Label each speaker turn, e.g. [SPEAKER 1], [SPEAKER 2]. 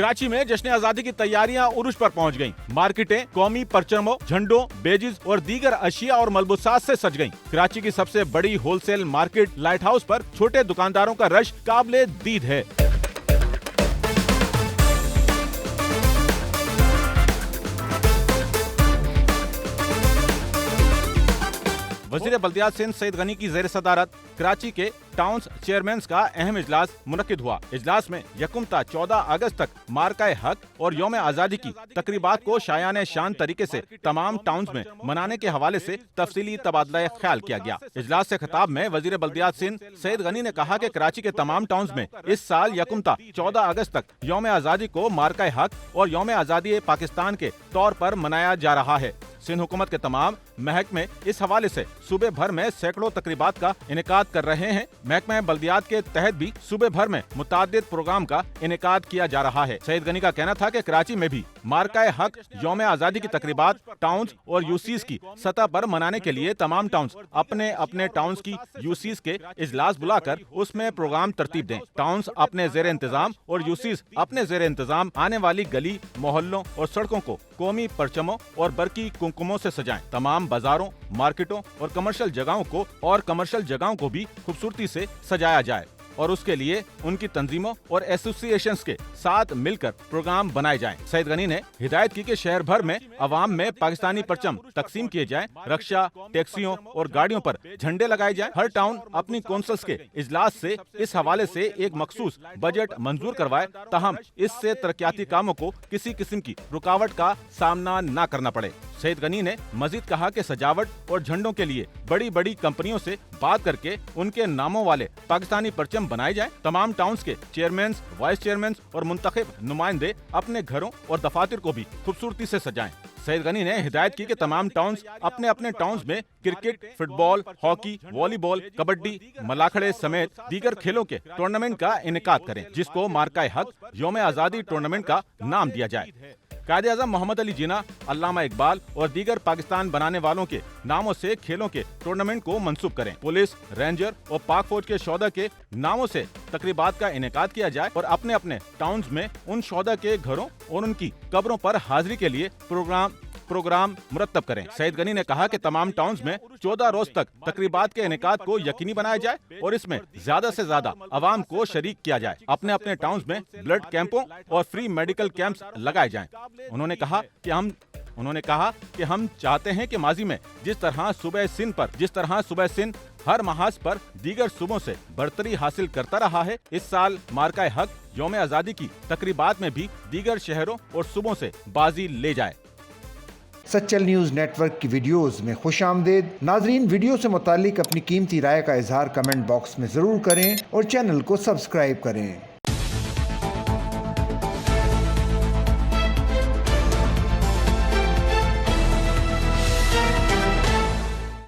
[SPEAKER 1] कराची में जश्न आजादी की तैयारियां उरूज पर पहुंच गईं। मार्केटें कौमी परचमों, झंडों, बेजिस और दीगर अशिया और मलबूसात से सज गईं। कराची की सबसे बड़ी होलसेल मार्केट लाइट हाउस पर छोटे दुकानदारों का रश काबिले दीद है। वज़ीर बल्दियात सिंध सईद गनी की ज़ेर सदारत कराची के टाउन्स चेयरमैन का अहम इजलास मुनक्किद हुआ। इजलास में यकुम ता 14 अगस्त तक मार्का हक और यौम आज़ादी की तकरीबात को शायान शान तरीके से तमाम टाउन्स में मनाने के हवाले से तफसीली तबादला ख्याल किया गया। इजलास से खिताब में वज़ीर बल्दियात सिंध सईद गनी ने कहा कि कराची के तमाम टाउन्स में इस साल यकुम ता 14 अगस्त तक यौम आज़ादी को मार्का हक और यौम आज़ादी पाकिस्तान के तौर पर मनाया जा रहा है। सिंध हुकूमत के तमाम महकमे इस हवाले से सूबे भर में सैकड़ों तकरीबात का इनेकाद कर रहे हैं। महकमा बल्दियात के तहत भी सूबे भर में मुतादिद प्रोग्राम का इनेकाद किया जा रहा है। सईद गनी का कहना था कि कराची में भी मार्का हक यौम आज़ादी की तकरीबात टाउन्स और यूसीज की सतह पर मनाने के लिए तमाम टाउन्स अपने अपने टाउन्स की यूसीज के इजलास बुलाकर उसमें प्रोग्राम तरतीब दें। टाउन्स अपने जेर इंतजाम और यूसीज अपने जेर इंतजाम आने वाली गली, मोहल्लों और सड़कों को कौमी परचमों और बरकी कुमकुमों से सजाएं। तमाम बाजारों, मार्केटों और कमर्शियल जगहों को भी खूबसूरती से सजाया जाए और उसके लिए उनकी तंजीमों और एसोसिएशंस के साथ मिलकर प्रोग्राम बनाए जाएं। सईद गनी ने हिदायत की कि शहर भर में अवाम में पाकिस्तानी परचम तकसीम किए जाएं, रक्षा, टैक्सियों और गाड़ियों पर झंडे लगाए जाएं। हर टाउन अपनी कौंसल्स के इजलास से इस हवाले से एक मखसूस बजट मंजूर करवाए, ताहम इससे तरक्याती कामों को किसी किस्म की रुकावट का सामना न करना पड़े। सईद गनी ने मजीद कहा कि सजावट और झंडों के लिए बड़ी बड़ी कंपनियों से बात करके उनके नामों वाले पाकिस्तानी परचम बनाए जाएं। तमाम टाउन्स के चेयरमैन, वाइस चेयरमैन और मुंतखब नुमाइंदे अपने घरों और दफातर को भी खूबसूरती से सजाएं। सईद गनी ने हिदायत की कि तमाम टाउन्स अपने अपने टाउन्स में cricket, football, hockey, volleyball, kabaddi, मलाखड़े समेत दीगर खेलों के टूर्नामेंट का इनेकाद करें, जिसको मार्का हक यौम आज़ादी टूर्नामेंट का नाम दिया जाए। कायदे-ए-आज़म मोहम्मद अली जिन्ना, अल्लामा इकबाल और दीगर पाकिस्तान बनाने वालों के नामों से खेलों के टूर्नामेंट को मंसूब करें। पुलिस, रेंजर और पाक फौज के शोधा के नामों से तकरीबात का इनेकाद किया जाए और अपने अपने टाउन्स में उन शोधा के घरों और उनकी कब्रों पर हाजिरी के लिए प्रोग्राम मुरतब करें। सईद गनी ने कहा कि तमाम टाउन्स में 14 रोज तक तकरीबात के इनेकाद को यकीनी बनाया जाए और इसमें ज्यादा से ज्यादा अवाम को शरीक किया जाए। अपने अपने टाउन्स में ब्लड कैंपों और फ्री मेडिकल कैंप्स लगाए जाएं। उन्होंने कहा कि हम चाहते हैं कि माजी में जिस तरह सूबे सिंध हर महाज पर दीगर सूबों से बरतरी हासिल करता रहा है, इस साल मार्का हक यौम आज़ादी की तकरीबात में भी दीगर शहरों और सूबों से बाजी ले जाए।
[SPEAKER 2] सच्चल न्यूज़ नेटवर्क की वीडियोस में खुशामदीद। नाजरीन, वीडियो से मुतालिक अपनी कीमती राय का इजहार कमेंट बॉक्स में ज़रूर करें और चैनल को सब्सक्राइब करें।